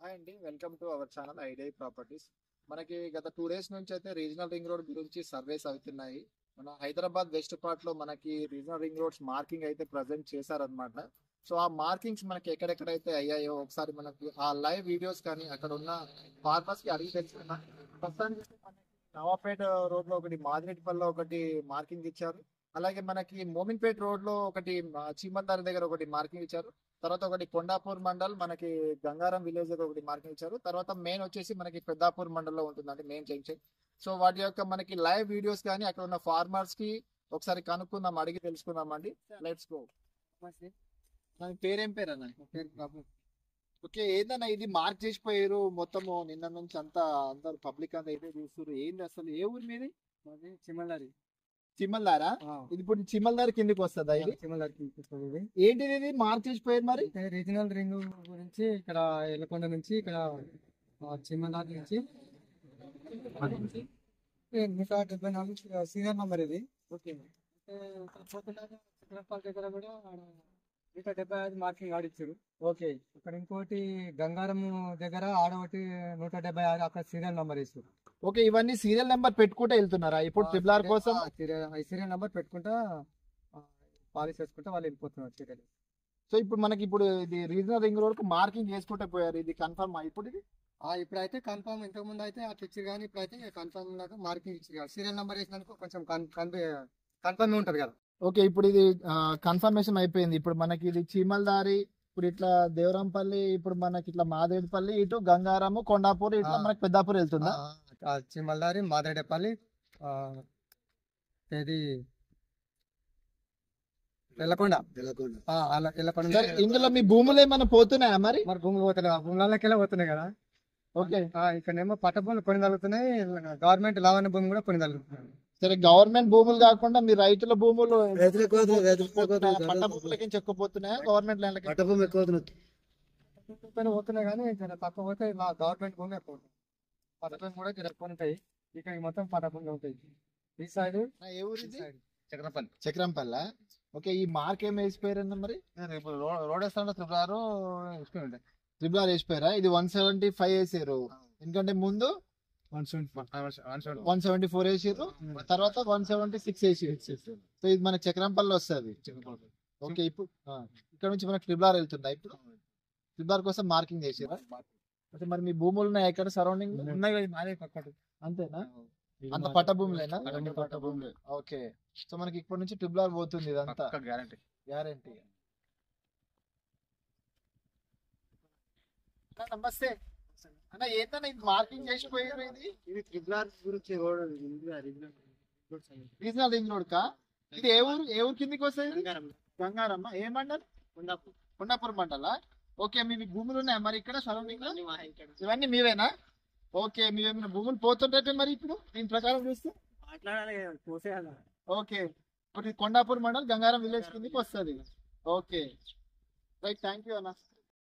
Hi అండి, welcome to our channel IDI properties. మనకి గత 2 days నుంచి అయితే రీజనల్ రింగ్ రోడ్ గురించి సర్వేస్ అవుతున్నాయి. మన హైదరాబాద్ వెస్ట్ పార్ట్ లో మనకి రీజనల్ రింగ్ రోడ్స్ మార్కింగ్ అయితే ప్రజెంట్ చేశారనమాట. సో ఆ మార్కింగ్స్ మనకి ఎక్కడెక్కడైతే అయ్యాయో ఒకసారి మనకి ఆ లైవ్ వీడియోస్ కానీ అక్కడ ఉన్న ఫార్మర్స్ కి అడిగి తెలుసుకున్నా. ప్రస్తుతానికి మనకి నవాపేట రోడ్ లో ఒకటి, మాదిరెడ్డిపల్లిలో ఒకటి మార్కింగ్ ఇచ్చారు. అలాగే మనకి మోమిన్పేట్ రోడ్ లో ఒకటి, చీమల్దారి దగ్గర ఒకటి మార్కింగ్ ఇచ్చారు. తర్వాత ఒకటి కొండాపూర్ మండల్ మనకి గంగారం విలేజ్ దగ్గర ఒకటి మార్కింగ్ ఇచ్చారు. తర్వాత మెయిన్ వచ్చేసి మనకి పెద్దాపూర్ మండల్లో ఉంటుందండి మెయిన్ జంక్షన్. సో వాటి యొక్క మనకి లైవ్ వీడియోస్ కానీ అక్కడ ఉన్న ఫార్మర్స్ కి ఒకసారి కనుక్కుందాం, అడిగి తెలుసుకుందాం అండి. Let's go. దాని పేరేం పేరు అన్న? పేరు బాబు. ఓకే, ఏందన్నా ఇది మార్క్ చేసిపోయారు మొత్తము, నిన్న నుంచి అంతా అందరు పబ్లిక్ అంతా అయితే చూస్తారు. ఏంది అసలు, ఏ ఊరి మీది? మాది చిమ్మల్లారి. చిమ్మల్దారా? ఇది ఇప్పుడు చిమ్మల్దారి కిందకి వస్తుందా ఇది? చిమ్మల్లారి చూపిస్తుంది ఇది. ఏంటిది ఇది మార్క్ చేసిపోయారు మరి? అయితే రీజనల్ రింగ్ గురించి ఇక్కడ ఎల్లకొండ నుంచి ఇక్కడ చిమ్మల్లారి నుంచి 174 సీనియర్ నంబర్ ఇది. ఓకే, చిక్కడపల్లి దగ్గర కూడా 175 మార్కింగ్ ఆడిచ్చారు. ఓకే, ఇక్కడ ఇంకోటి గంగారం దగ్గర ఆడొకటి 176 అక్కడ సీరియల్ నంబర్ వేసారు. ఓకే. ఇవన్నీ సీరియల్ నెంబర్ పెట్టుకుంటే వెళ్తున్నారా ఇప్పుడు ట్రిపుల్ ఆర్ కోసం? సీరియల్ నంబర్ పెట్టుకుంటా పాలిష్ చేసుకుంటా వాళ్ళు వెళ్ళిపోతున్నారు సీరియల్. సో ఇప్పుడు మనకి ఇప్పుడు ఇది రీజనల్ రింగ్ రోడ్ కు మార్కింగ్ చేసుకుంటే పోయారు, ఇది కన్ఫర్మ్ ఇప్పుడు ఇది? ఇప్పుడైతే కన్ఫర్మ్, ఇంతకు ముందు అయితే అట్లా ఇచ్చారు కానీ ఇప్పుడైతే కన్ఫర్మ్ లాగా మార్కింగ్ ఇచ్చారు. సీరియల్ నెంబర్ వేసినందుకు కొంచెం కన్ఫర్మ్ ఉంటది కదా. ఓకే, ఇప్పుడు ఇది కన్ఫర్మేషన్ అయిపోయింది. ఇప్పుడు మనకి ఇది చీమల్దారి, ఇప్పుడు ఇట్లా దేవరంపల్లి, ఇప్పుడు మనకి ఇట్లా మాదేడుపల్లి, ఇటు గంగారము, కొండాపూర్, ఇట్లా మనకి పెద్దాపూర్ వెళ్తుందా? చిమ్మల్దారి, మాదేడపల్లి, ఇది ఎల్లకొండ. ఎల్లకొండ. సరే, ఇందులో మీ భూములు ఏమైనా పోతున్నాయా మరి? మరి భూములు పోతున్నాయి, భూములకెళ్ళి పోతున్నాయి కదా. ఓకే, ఇక్కడేమో పట్ట భూములు కొన్ని తగ్గుతున్నాయి, గవర్నమెంట్ లావణ భూమి కూడా కొన్ని తగ్గుతున్నాయి. సరే, గవర్నమెంట్ భూములు కాకుండా మీ రైతుల భూములు పట్ట భూములకి చెక్కుపోతున్నాయా, గవర్నమెంట్ ల్యాండ్లకి? పోతున్నాయి కానీ తక్కువ పోతే గవర్నమెంట్ భూమి ఎక్కువ ఉంటుంది. పట్ట భూమి కూడా ఎక్కువ ఉంటాయి. ఇక్కడ మొత్తం పట్ట భూమి ఉంటాయి. ఈ సైడ్ ఏ ఊరిది? చక్రంపల్లి. ఓకే, ఈ మార్క్ ఏం వేసిపోయారన్న మరి? రోడ్ వేస్తాను ట్రిపుల్ ఆర్ వేసిపోయారా? ఇది 175 వేసారు, ఎందుకంటే ముందు 174 వేసారు, తర్వాత 176 వేసారు. సో ఇది మన చక్రంపల్లి వస్తుంది. ఓకే, ఇప్పుడు ఇక్కడ నుంచి మనకి ట్రిపుల్ ఆర్ వెళ్తుందా? ఇప్పుడు ట్రిపుల్ ఆర్ కోసం మార్కింగ్ చేసారా? అంటే మరి మీ భూములు ఉన్నాయి ఎక్కడ సరౌండింగ్? అంతేనా? అంత పట్ట భూములేనా? పట్ట భూములే. ఓకే, సో మనకి ఇప్పటి నుంచి ట్రిపుల్ ఆర్ పోతుంది ఇదంతా గ్యారంటీ. నమస్తే అన్న, ఏంటన్నా ఇది మార్కింగ్ చేసిపోయారు? ఇది ట్రిపుల్ ఆర్ గురించి రీజనల్ రింగ్ రోడ్ కా? ఇది ఏ ఊరు కిందకి వస్తాయి? గంగారమ్మ. ఏ మండల్? కొండాపూర్ మండలా? ఓకే, మీ భూములు ఉన్నాయా మరి ఇక్కడ సరౌండింగ్? ఇవన్నీ మీవేనా? ఓకే, మీవేమైనా భూములు పోతుంటే మరి ఇప్పుడు దీని ప్రకారం చూస్తే? ఓకే, ఇప్పుడు కొండాపూర్ మండల్ గంగారం విలేజ్ కిందకి వస్తుంది. ఓకే, రైట్, థ్యాంక్ యూ అన్న.